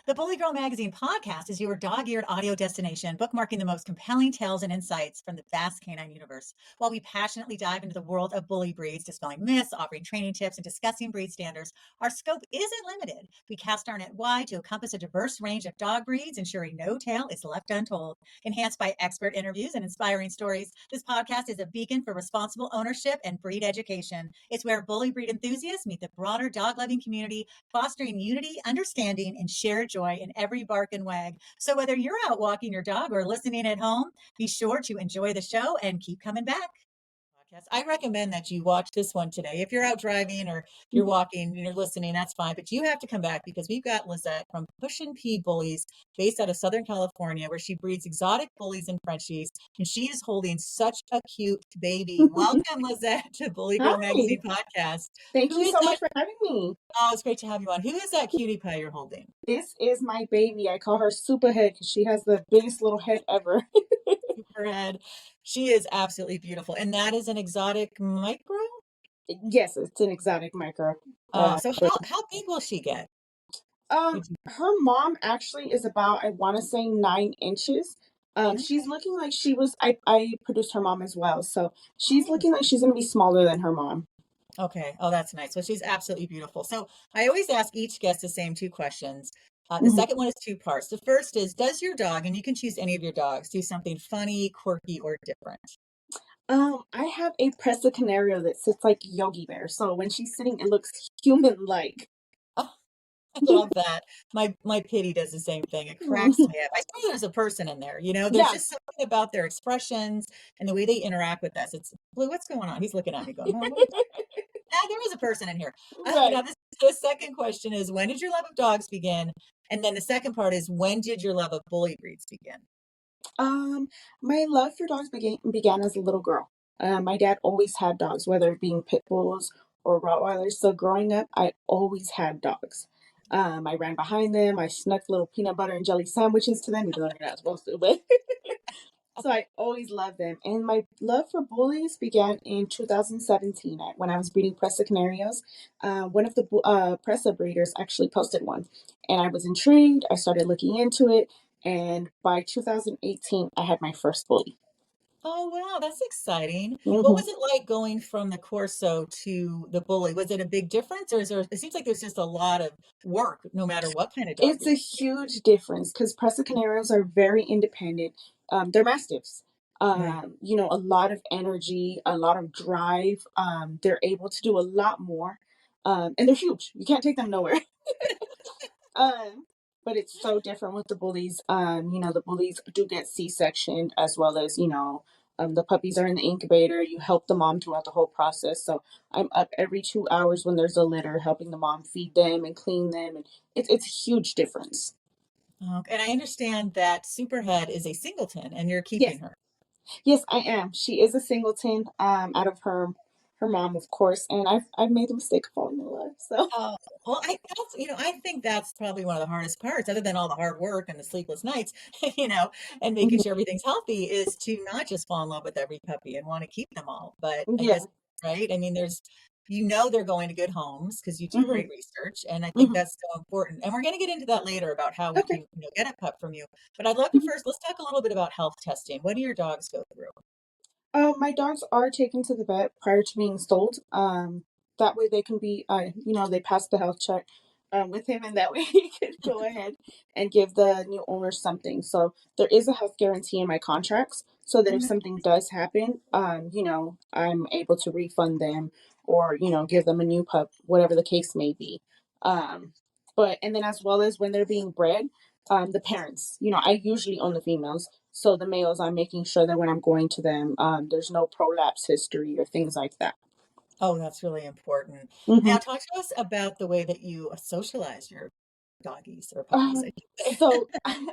The Bully Girl Magazine podcast is your dog-eared audio destination, bookmarking the most compelling tales and insights from the vast canine universe. While we passionately dive into the world of bully breeds, dispelling myths, offering training tips, and discussing breed standards, our scope isn't limited. We cast our net wide to encompass a diverse range of dog breeds, ensuring no tale is left untold. Enhanced by expert interviews and inspiring stories, this podcast is a beacon for responsible ownership and breed education. It's where bully breed enthusiasts meet the broader dog-loving community, fostering unity, understanding, and shared joy in every bark and wag. So whether you're out walking your dog or listening at home, be sure to enjoy the show and keep coming back. I recommend that you watch this one today. If you're out driving or you're walking and you're listening, that's fine. But you have to come back because we've got Lizette from PushinP Bullyz, based out of Southern California, where she breeds exotic bullies and Frenchies. And she is holding such a cute baby. Welcome, Lizette, to Bully Girl Hi. Magazine podcast. Thank Who you is so that? much for having me. Oh, it's great to have you on. Who is that cutie pie you're holding? This is my baby. I call her Superhead because she has the biggest little head ever. Superhead. She is absolutely beautiful. And that is an exotic micro? Yes, it's an exotic micro. So But how big will she get? her mom actually is about, I want to say, 9 inches. She's looking like she was. I produced her mom as well, so she's Oh, looking like she's gonna be smaller than her mom. okay. Oh, that's nice. Well, she's absolutely beautiful. So I always ask each guest the same two questions. The Mhm. second one is two parts. The first is, does your dog, and you can choose any of your dogs, do something funny, quirky, or different? I have a Presa Canario that sits like Yogi Bear, so when she's sitting, it looks human-like. Oh, I love that. My pitty does the same thing. It cracks me up. I swear there's a person in there. There's Yeah, just something about their expressions and the way they interact with us. It's Blue, what's going on? He's looking at me going, oh, there is a person in here. right. Now, the second question is, when did your love of dogs begin? And then the second part is, when did your love of bully breeds begin? Um, my love for dogs began as a little girl. My dad always had dogs, whether it being pit bulls or Rottweilers. So growing up, I always had dogs. I ran behind them. I snuck little peanut butter and jelly sandwiches to them, even though you're not supposed to. But so I always loved them. And my love for bullies began in 2017 when I was breeding Presa Canarios. One of the Presa breeders actually posted one, and I was intrigued. I started looking into it, and by 2018, I had my first bully. Oh, wow, that's exciting. What hmm was it like going from the Corso to the bully? Was it a big difference, or it seems like there's just a lot of work, no matter what kind of dog It's you're. a huge difference because Presa Canaros are very independent. They're mastiffs. Right. A lot of energy, a lot of drive. They're able to do a lot more, and they're huge. You can't take them nowhere. Um, but it's so different with the bullies. The bullies do get C-sectioned as well as, the puppies are in the incubator. You help the mom throughout the whole process. So I'm up every 2 hours when there's a litter, helping the mom feed them and clean them. And it's a huge difference. And I understand that Superhead is a singleton, and you're keeping Yes. her. Yes, I am. She is a singleton, out of her mom, of course. And I've made the mistake of falling in love. So Oh, well, I think that's probably one of the hardest parts, other than all the hard work and the sleepless nights, and making Mhm. sure everything's healthy, is to not just fall in love with every puppy and want to keep them all. But I Yeah. guess, right? I mean, they're going to good homes because you do hmm great research. And I think hmm that's so important. And we're going to get into that later about how we Okay. can, get a pup from you. But I'd love to first, let's talk a little bit about health testing. What do your dogs go through? My dogs are taken to the vet prior to being sold. That way they can be, they pass the health check with him, and that way he can go ahead and give the new owner something. So there is a health guarantee in my contracts, so that if Mhm. something does happen, I'm able to refund them or give them a new pup, whatever the case may be. Um, but and then as well as when they're being bred, the parents, I usually own the females. So the males, I'm making sure that when I'm going to them, there's no prolapse history or things like that. Oh, that's really important. hmm Now, talk to us about the way that you socialize your doggies or puppies, I Um, should say. so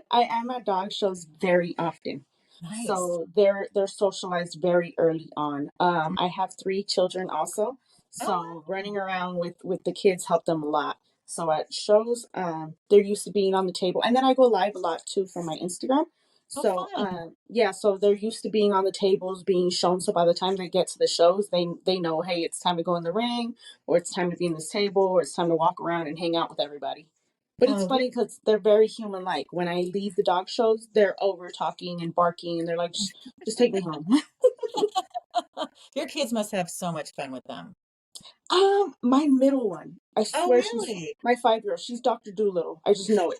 I am at dog shows very often. Nice. So they're socialized very early on. Mm. I have 3 children also, Oh, so wow. running around with the kids help them a lot. So at shows, they're used to being on the table, and then I go live a lot too from my Instagram. Oh, So fun. yeah, so they're used to being on the tables, being shown. So by the time they get to the shows, they know, hey, it's time to go in the ring, or it's time to be in this table, or it's time to walk around and hang out with everybody. But it's Oh, funny because they're very human-like. When I leave the dog shows, they're over talking and barking, and they're like, just take me home. your kids must have so much fun with them. My middle one, I Oh, swear she's really? my 5-year-old. She's Dr. Doolittle. I just know it.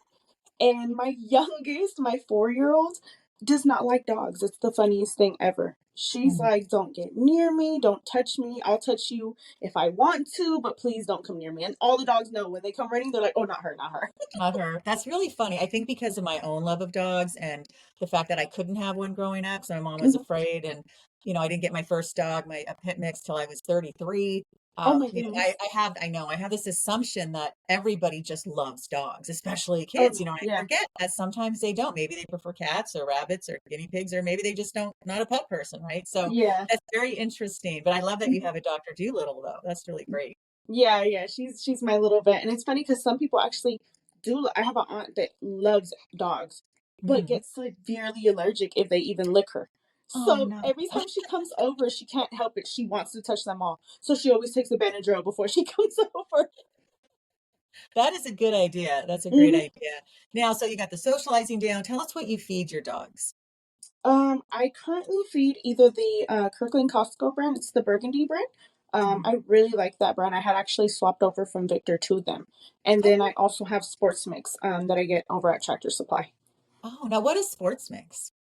And my youngest, my 4-year-old, does not like dogs. It's the funniest thing ever. She's Mhm. like, don't get near me, don't touch me. I'll touch you if I want to, but please don't come near me. And all the dogs know when they come running, they're like, oh, not her, not her. Not her. That's really funny. I think because of my own love of dogs and the fact that I couldn't have one growing up, so my mom was Mhm. afraid, and I didn't get my first dog, my a pit mix, till I was 33. Oh my I, goodness. I have this assumption that everybody just loves dogs, especially Oh kids. no, I yeah. forget that sometimes they don't. Maybe they prefer cats or rabbits or guinea pigs, or maybe they just don't, not a pet person, right? So Yeah. that's very interesting. But I love that you Mhm. have a Dr. Doolittle, though. That's really great. Yeah, yeah. She's my little vet. And it's funny because some people actually do. I have an aunt that loves dogs, but Mhm. gets severely allergic if they even lick her. Oh, So no. every time she comes over, she can't help it. She wants to touch them all. So she always takes a Benadryl before she comes over. That is a good idea. That's a great Mhm. idea. Now, so you got the socializing down. Tell us what you feed your dogs. I currently feed either the Kirkland Costco brand, it's the Burgundy brand. Mhm. I really like that brand. I had actually swapped over from Victor to them. And Oh, then I great. also have Sports Mix that I get over at Tractor Supply. Oh, now what is sports mix?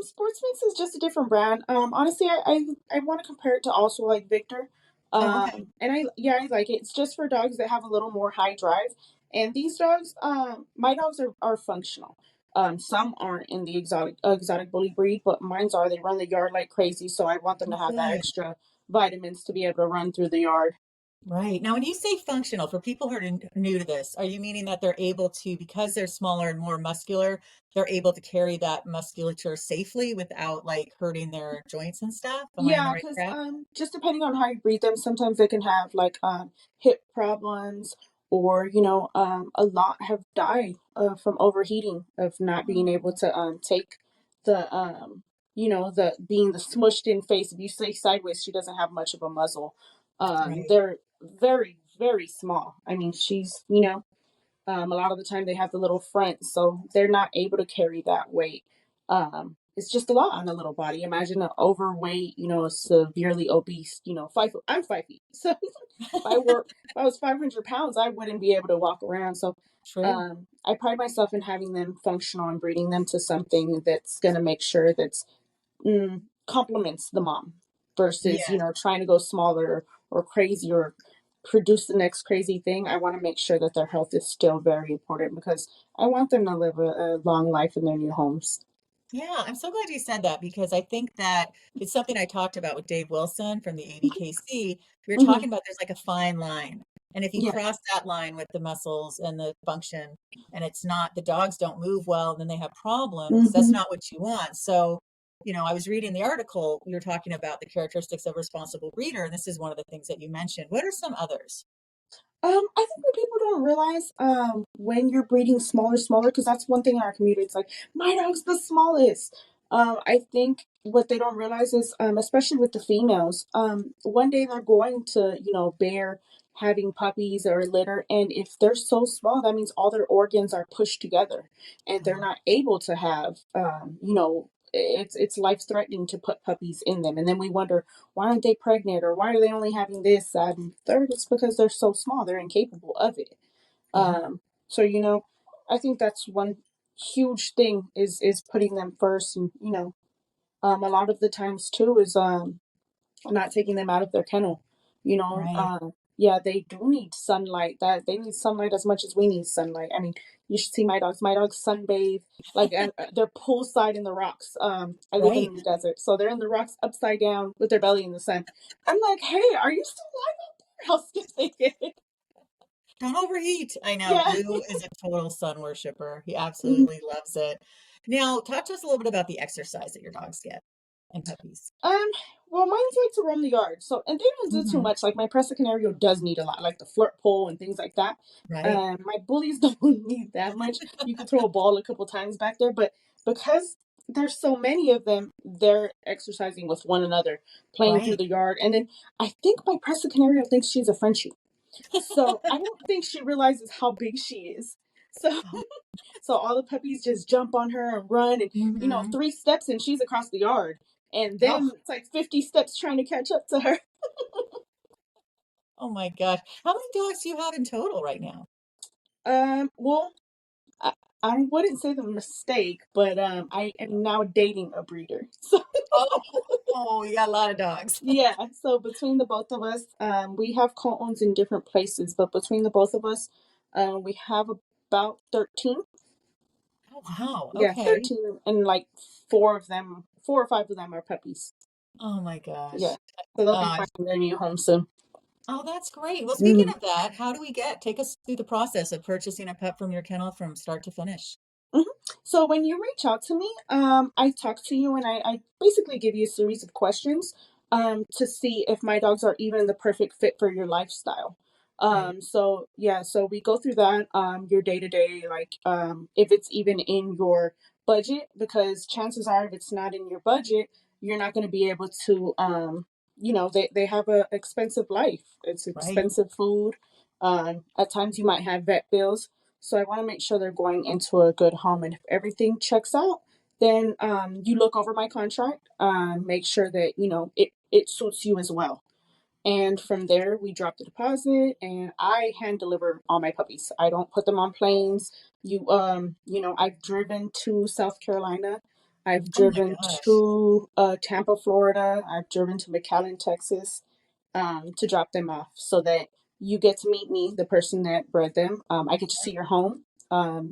Sports Mix is just a different brand. Honestly, I want to compare it to also like Victor. Oh, okay. And I like it. It's just for dogs that have a little more high drive. And these dogs, my dogs are functional. Some aren't in the exotic bully breed, but mine's are. They run the yard like crazy, so I want them Oh, to have that good. extra vitamins to be able to run through the yard. Right. Now, when you say functional, for people who are new to this, are you meaning that they're able to, because they're smaller and more muscular, they're able to carry that musculature safely without like hurting their joints and stuff? Am I on the Yeah, right because track? just depending on how you breed them, sometimes they can have like hip problems, or a lot have died from overheating of not being able Oh, to take the the being the smushed in face. If you say sideways, she doesn't have much of a muzzle. right. They're very very small. I mean, she's a lot of the time they have the little front, so they're not able to carry that weight. It's just a lot on a little body. Imagine an overweight, severely obese, 5 foot. I'm 5 feet, so if I was 500 pounds, I wouldn't be able to walk around. So, True. I pride myself in having them functional and breeding them to something that's going to make sure that's complements the mom versus Yeah. trying to go smaller or crazy or produce the next crazy thing. I want to make sure that their health is still very important because I want them to live a long life in their new homes. Yeah, I'm so glad you said that because I think that it's something I talked about with Dave Wilson from the ABKC. We were Hmm. talking about there's like a fine line. And if you Yeah. cross that line with the muscles and the function, and it's not, the dogs don't move well, then they have problems. That's Hmm. not what you want. So, I was reading the article, you were talking about the characteristics of a responsible breeder, and this is one of the things that you mentioned. What are some others? I think that people don't realize when you're breeding smaller, because that's one thing in our community. It's like my dog's the smallest. I think what they don't realize is, especially with the females, one day they're going to, bear having puppies or litter, and if they're so small, that means all their organs are pushed together, and they're Oh, not able to have, it's life threatening to put puppies in them, and then we wonder why aren't they pregnant or why are they only having this, that, and third? It's because they're so small, they're incapable of it. yeah, So I think that's one huge thing is putting them first, and a lot of the times too is not taking them out of their kennel. You know, right. uh, yeah, they do need sunlight. That they need sunlight as much as we need sunlight. I mean, you should see my dogs. My dogs sunbathe like they're poolside in the rocks. I live in Right. the desert, so they're in the rocks upside down with their belly in the sun. I'm like, hey, are you still alive out there? How stiff they get? Don't overheat. I know. Yeah. Blue is a total sun worshiper. He Mhm. absolutely loves it. Now, talk to us a little bit about the exercise that your dogs get and puppies. Um, well, mine's like to roam the yard. So, and they don't do too Hmm. much. Like my Presa Canario does need a lot, like the flirt pole and things like that. Right. My bullies don't need that much. You could throw a ball a couple times back there, but because there's so many of them, they're exercising with one another, playing through Right. the yard. And then I think my Presa Canario thinks she's a Frenchie. So I don't think she realizes how big she is. So Oh, so all the puppies just jump on her and run, and mhm. 3 steps and she's across the yard. And Oh, then it's like 50 steps trying to catch up to her. oh my gosh. How many dogs do you have in total right now? Well, I, I wouldn't say the mistake, but I am now dating a breeder. So Oh, you got a lot of dogs. yeah, so between the both of us, we have co-owns in different places, but between the both of us, we have about 13. Oh, wow. Yeah, Okay. 13, and like 4 or 5 of them are puppies. Oh my Yeah. gosh. So they'll be Uh, finding their new home soon. oh, that's great. Well, speaking Mhm. of that, how do we take us through the process of purchasing a pet from your kennel from start to finish? Mhm. So when you reach out to me, I talk to you and I basically give you a series of questions to see if my dogs are even the perfect fit for your lifestyle. Right. So yeah, so we go through that, your day to day, like if it's even in your budget, because chances are if it's not in your budget, you're not going to be able to, they have a expensive life. It's Right. expensive food. At times you might have vet bills, so I want to make sure they're going into a good home. And if everything checks out, then you look over my contract, make sure that it suits you as well. And from there, we drop the deposit, and I hand deliver all my puppies. I don't put them on planes. I've driven to South Carolina. I've Oh my driven gosh. to Tampa, Florida. I've driven to McAllen, Texas, to drop them off so that you get to meet me, the person that bred them. I get to see your home.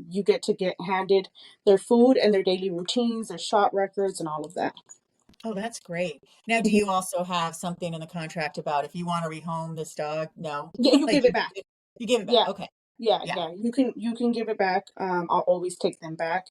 You get to get handed their food and their daily routines, their shot records, and all of that. Oh, that's great. Now, do you also have something in the contract about if you want to rehome this dog? No. Yeah, you Like give it back. you give it back. Yeah, Okay. yeah, Yeah. yeah. You can give it back. I'll always take them back.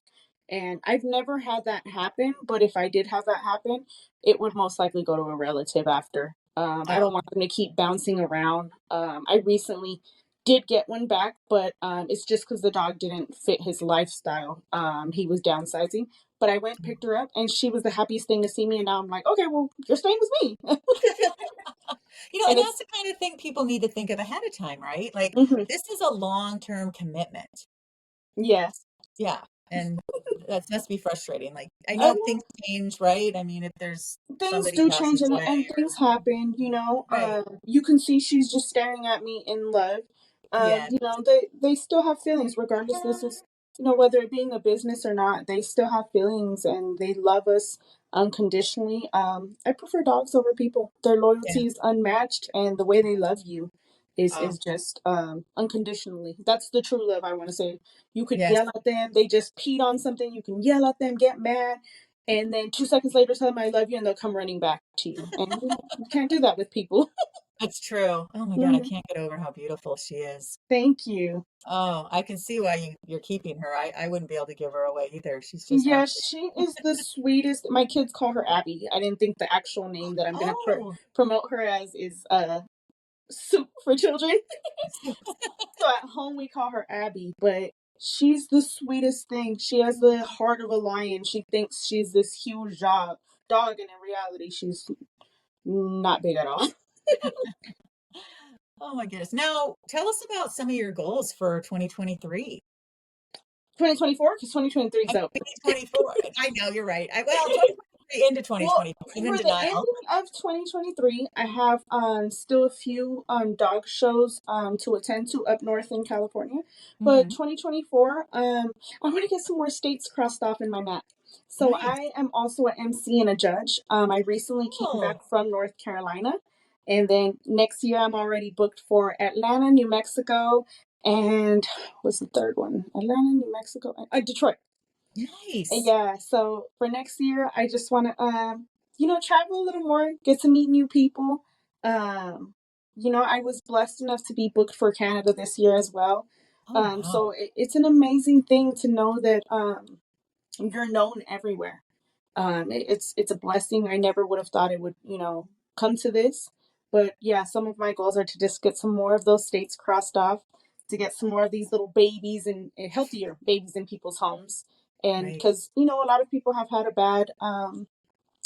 And I've never had that happen, but if I did have that happen, it would most likely go to a relative after. I Oh, don't want them to keep bouncing around. I recently did get one back, but it's just because the dog didn't fit his lifestyle. He was downsizing, but I went picked her up, and she was the happiest thing to see me. And now I'm like, okay, well, you're staying with me, and and that's it's the kind of thing people need to think of ahead of time, right? Like mhm, this is a long-term commitment. yeah. Yeah. And that must be frustrating. Like I Uh, know things change, right? I mean, if there's Things somebody do change, passes away and or things happen, right. you can see she's just staring at me in love. Yeah. They still have feelings regardless. This is, whether it being a business or not, they still have feelings and they love us unconditionally. I prefer dogs over people. Their Yeah. loyalty is unmatched, and the way they love you is Oh, is just unconditionally. That's the true love, I want to say. You could yes. yell at them, they just peed on something, you can yell at them, get mad, and then 2 seconds later tell them I love you, and they'll come running back to you. And you can't do that with people. That's true. Oh my God, I Mhm. can't get over how beautiful she is. Thank you. Oh, I can see why you're keeping her. I wouldn't be able to give her away either. She's just Yeah, absolutely. she is the sweetest. My kids call her Abby. I didn't think the actual name that I'm gonna Oh, promote her as is soup for children. So at home we call her Abby, but she's the sweetest thing. She has the heart of a lion. She thinks she's this huge dog, and in reality she's not big at all. oh my goodness. Now, tell us about some of your goals for 2023. 2024, because 2023 is over. 2024. I know you're right. Well, 2023 into Well, 2024. I'm in for the denial. ending of 2023, I have still a few dog shows to attend to up north in California. But Hmm. 2024, I want to get some more states crossed off in my map. So Nice. I am also an MC and a judge. I recently came back Oh, from North Carolina, and then next year I'm already booked for Atlanta, New Mexico, and what's the third one? Atlanta, New Mexico, and Detroit. nice. Yeah, so for next year, I just want to, travel a little more, get to meet new people. Um, I was blessed enough to be booked for Canada this year as well. Oh, So wow. it's an amazing thing to know that you're known everywhere. It's a blessing. I never would have thought it would, come to this. But yeah, some of my goals are to just get some more of those states crossed off, to get some more of these little babies and healthier babies in people's homes. And Right. because a lot of people have had a bad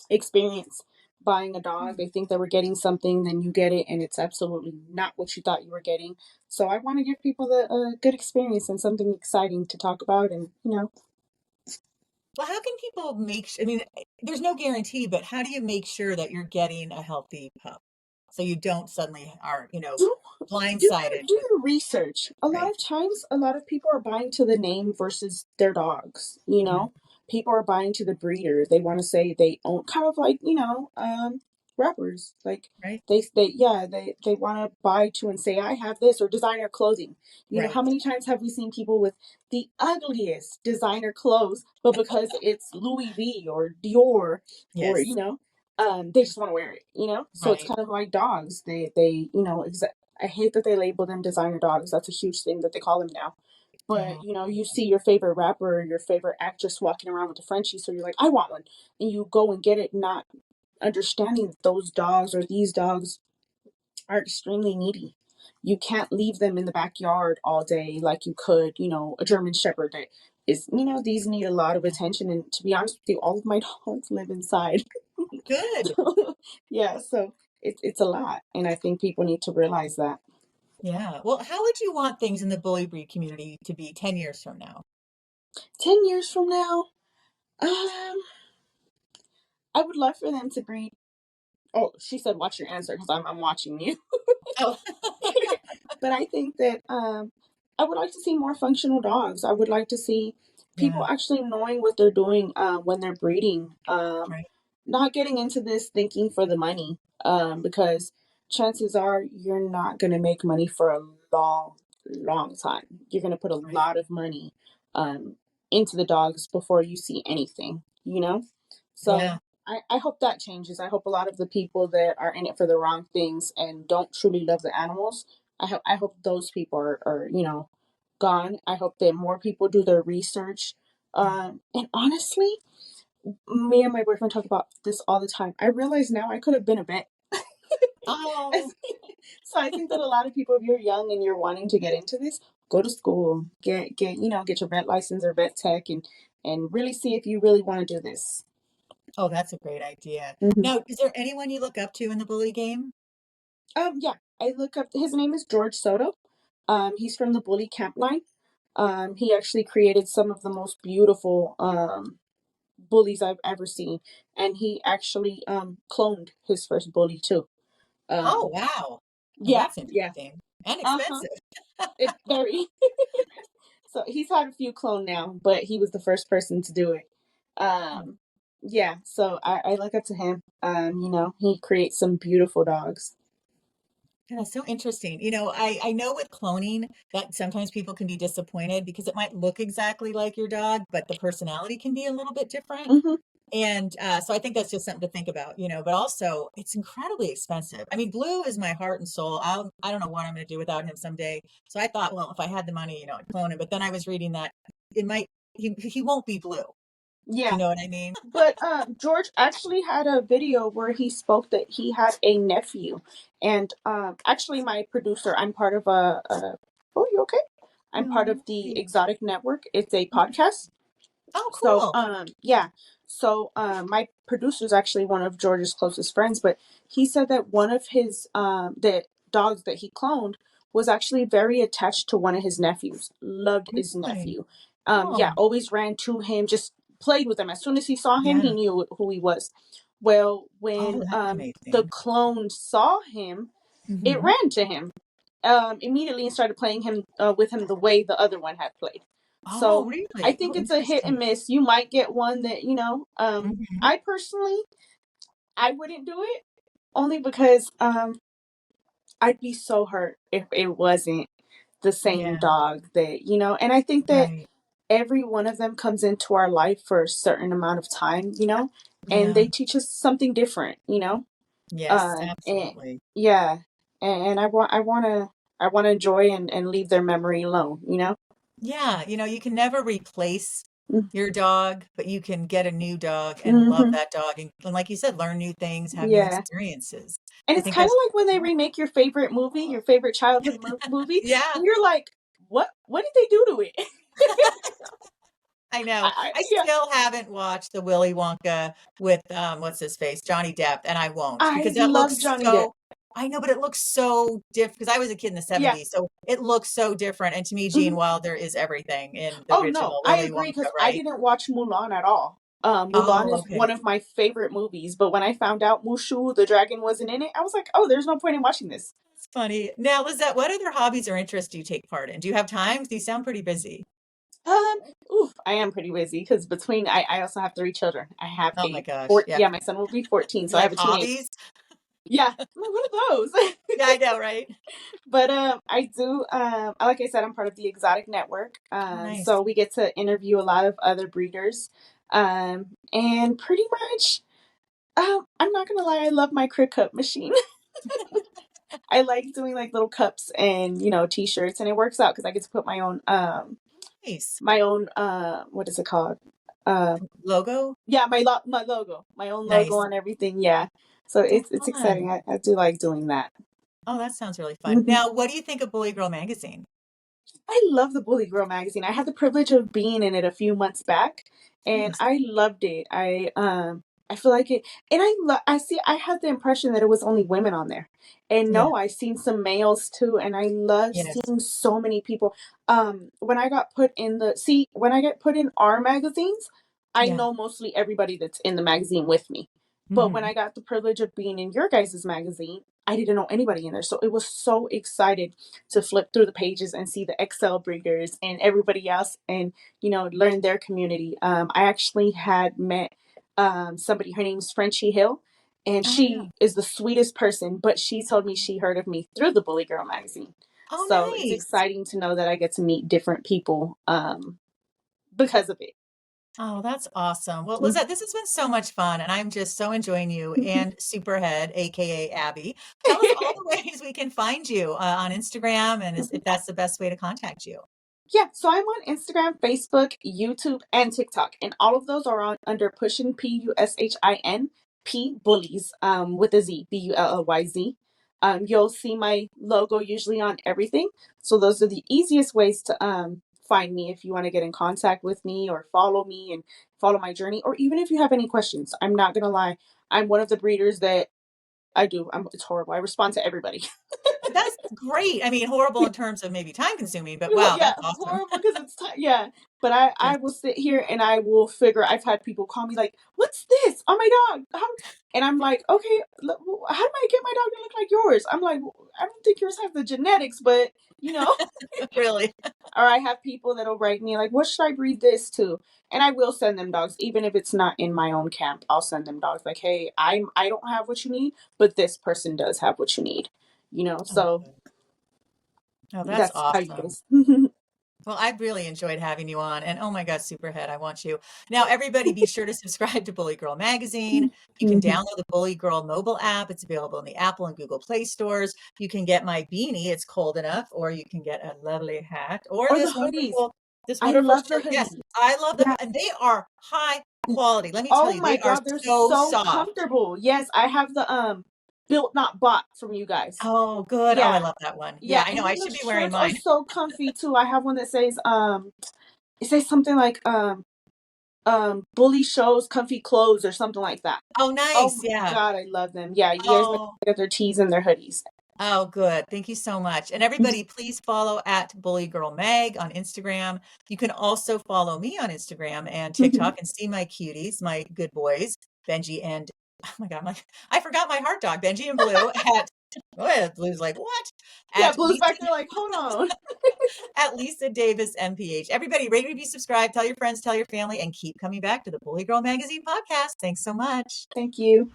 experience buying a dog. They think they were getting something, then you get it, and it's absolutely not what you thought you were getting. So I want to give people the good experience and something exciting to talk about, and Well, how can people I mean, there's no guarantee, but how do you make sure that you're getting a healthy pup? So you don't suddenly are, do blindsided do with, your research. A lot right, of times, a lot of people are buying to the name versus their dogs. You mhm, know, people are buying to the breeder. They want to say they own, kind of like rappers. Like right, they want to buy to and say I have this, or designer clothing. You know, right. how many times have we seen people with the ugliest designer clothes, but because it's Louis V or Dior, or Yes, they just want to wear it, So it's right. kind of like dogs. I hate that they label them designer dogs. That's a huge thing that they call them now. But Yeah. you see your favorite rapper or your favorite actress walking around with a Frenchie, so you're like, I want one, and you go and get it, not understanding that those dogs or these dogs are extremely needy. You can't leave them in the backyard all day like you could, a German Shepherd that is, these need a lot of attention. And to be honest with you, all of my dogs live inside. Good. Yeah, so it's a lot. And I think people need to realize that. Yeah. Well, how would you want things in the bully breed community to be 10 years from now? 10 years from now, um, I would love for them to breed. Oh, she said, watch your answer because I'm watching you. Oh, But I think that I would like to see more functional dogs. I would like to see people yeah, actually knowing what they're doing when they're breeding. right, Not getting into this thinking for the money, because chances are you're not going to make money for a long, long time. You're going to put a right. lot of money um, into the dogs before you see anything. Yeah. So I hope that changes. I hope a lot of the people that are in it for the wrong things and don't truly love the animals, I hope those people are gone. I hope that more people do their research. And honestly, me and my boyfriend talk about this all the time. I realize now I could have been a vet. Oh, So I think that a lot of people, if you're young and you're wanting to get into this, go to school, get your vet license or vet tech, and really see if you really want to do this. oh, that's a great idea. hmm Now, is there anyone you look up to in the bully game? Yeah, I look up. His name is George Soto. He's from the Bully Camp line. He actually created some of the most beautiful bullies I've ever seen, and he actually cloned his first bully too. Oh, Um, wow. Well, yeah, that's yeah, interesting and uh-huh. expensive. It very. So he's had a few clone now, but he was the first person to do it. Um, yeah, so I look up to him. He creates some beautiful dogs. Yeah, that's so interesting. I know with cloning that sometimes people can be disappointed because it might look exactly like your dog, but the personality can be a little bit different. hmm And so I think that's just something to think about, but also it's incredibly expensive. I mean, Blue is my heart and soul. I don't know what I'm going to do without him someday. So I thought, well, if I had the money, I'd clone him. But then I was reading that he won't be Blue. Do you Yeah, know what I mean? but George actually had a video where he spoke that he had a nephew, and actually, my producer, I'm part of a. Oh, you okay? I'm part of No. the Exotic Network. It's a podcast. Oh, So, cool. yeah. So, my producer is actually one of George's closest friends, but he said that one of his the dogs that he cloned was actually very attached to one of his nephews. Loved his Really? nephew. Yeah, Oh, always ran to him, just played with him. As soon as he saw him, he yeah. knew who he was. Well, Oh, when that's the amazing. clone saw him, it Hmm. ran to him immediately and started playing him with him the way the other one had played. Oh, So I really? Oh, think it's a hit and interesting. miss. You might get one that Hmm. I personally I wouldn't do it only because I'd be so hurt if it wasn't the same Yeah, dog that. And I think that right. every one of them comes into our life for a certain amount of time, and Yeah. they teach us something different. Yes, And absolutely. yeah, and I want to enjoy and leave their memory alone. Yeah, you can never replace your dog, but you can get a new dog and love Mm-hmm. that dog and like you said, learn new things, have new Yeah. experiences. And I it's think kind of that's like when they remake your favorite movie, your favorite childhood movie, yeah. and you're like, what did they do to it? I know. I Yeah, still haven't watched the Willy Wonka with what's his face, Johnny Depp, and I won't I because that love looks Johnny Depp. so. I know, but it looks so different because I was a kid in the Yeah. 70s, so it looks so different. And to me, Gene Mhm. Wilder is everything in the Oh no, original I Willy agree Wonka, because I right? didn't watch Mulan at all. Mulan Oh, is okay. one of my favorite movies, but when I found out Mushu the dragon wasn't in it, I was like, oh, there's no point in watching this. That's funny. Now, Lizette, what other hobbies or interests do you take part in? Do you have time? You sound pretty busy. Um, I am pretty busy because between I also have three children. I have Oh my a gosh. Yeah. yeah, my son will be 14, You so I have like a teenage. hobbies? Yeah, I'm like, what are those? Yeah, I know, right? But I do like I said, I'm part of the Exotic Network. Oh, nice. So we get to interview a lot of other breeders. And pretty much, I'm not gonna lie, I love my crick cup machine. I like doing like little cups and t-shirts, and it works out because I get to put Nice. my own what is it called? Uh, Logo? yeah, my logo, my own logo Nice. on everything. Yeah, so So it's fun. exciting. I do like doing that. Oh, that sounds really fun. Mhm. Now, what do you think of Bully Girl magazine? I love the Bully Girl magazine. I had the privilege of being in it a few months back, and Nice. I loved it. I feel like it, and I see. I had the impression that it was only women on there, and Yeah. no, I've seen some males too, and I love Yes. seeing so many people. When I got put in when I get put in our magazines, I Yeah. know mostly everybody that's in the magazine with me. But when Hmm. I got the privilege of being in your guys' magazine, I didn't know anybody in there, so it was so excited to flip through the pages and see the Excel breeders and everybody else and learn their community. I actually had met somebody, her name's Frenchie Hill, and Oh, yeah. she is the sweetest person, but she told me she heard of me through the Bully Girl magazine. Oh, So it's nice. exciting to know that I get to meet different people because of it. Oh, that's awesome. Well, Lizette, this has been so much fun, and I'm just so enjoying you and Superhead, aka Abby. Tell us all the ways we can find you on Instagram, and if that's the best way to contact you. Yeah, so I'm on Instagram, Facebook, YouTube, and TikTok, and all of those are on under Pushin Pushin P Bullies with a Z Bullyz. You'll see my logo usually on everything, so those are the easiest ways to find me if you want to get in contact with me or follow me and follow my journey, or even if you have any questions. I'm not gonna lie, I'm one of the breeders that it's horrible. I respond to everybody. That's great. I mean, horrible in terms of maybe time consuming, but wow, Yeah, that's awesome. horrible because it's time. Yeah, but I Yes. will sit here and I will figure. I've had people call me like, "What's this on my dog?" And I'm like, "Okay, how do I get my dog to look like yours?" I'm like, "Well, I don't think yours has the genetics, but you know." Really. Or I have people that'll write me like, "What should I breed this to?" And I will send them dogs, even if it's not in my own camp. I'll send them dogs like, "Hey, I don't have what you need, but this person does have what you need." Oh, So good. Oh, that's that's how you awesome. guys. Well, I've really enjoyed having you on. And oh my God, Superhead, I want you. Now, everybody be sure to subscribe to Bully Girl Magazine. You can Mhm. download the Bully Girl mobile app. It's available in the Apple and Google Play stores. You can get my beanie, it's cold enough, or you can get a lovely hat or Or the hoodies. this I wonderful love the shirt. Yes, hoodies. I love them. Yeah. And they are high quality. Let me tell Oh you, my they are god, they're so so soft. comfortable. Yes, I have the built not bought from you guys. Oh, good. Oh, I Yeah. love that one. Yeah, Yeah, I know. and then I the should be wearing shirts are mine. so comfy too. I have one that says it says something like bully shows comfy clothes or something like that. Oh, Oh nice. my Yeah. god, I love them. Yeah, you guys make Oh, get their tees and their hoodies. Oh, good. Thank you so much. And everybody, please follow at Bully Girl Mag on Instagram. You can also follow me on Instagram and TikTok and see my cuties, my good boys, Benji and oh my God, I forgot my heart dog, Benji and Blue at Blue's like, what? Yeah, At Blue's Lisa back there like, hold on. at Lisa Davis MPH. Everybody, rate, review, subscribe, tell your friends, tell your family, and keep coming back to the Bully Girl Magazine podcast. Thanks so much. Thank you.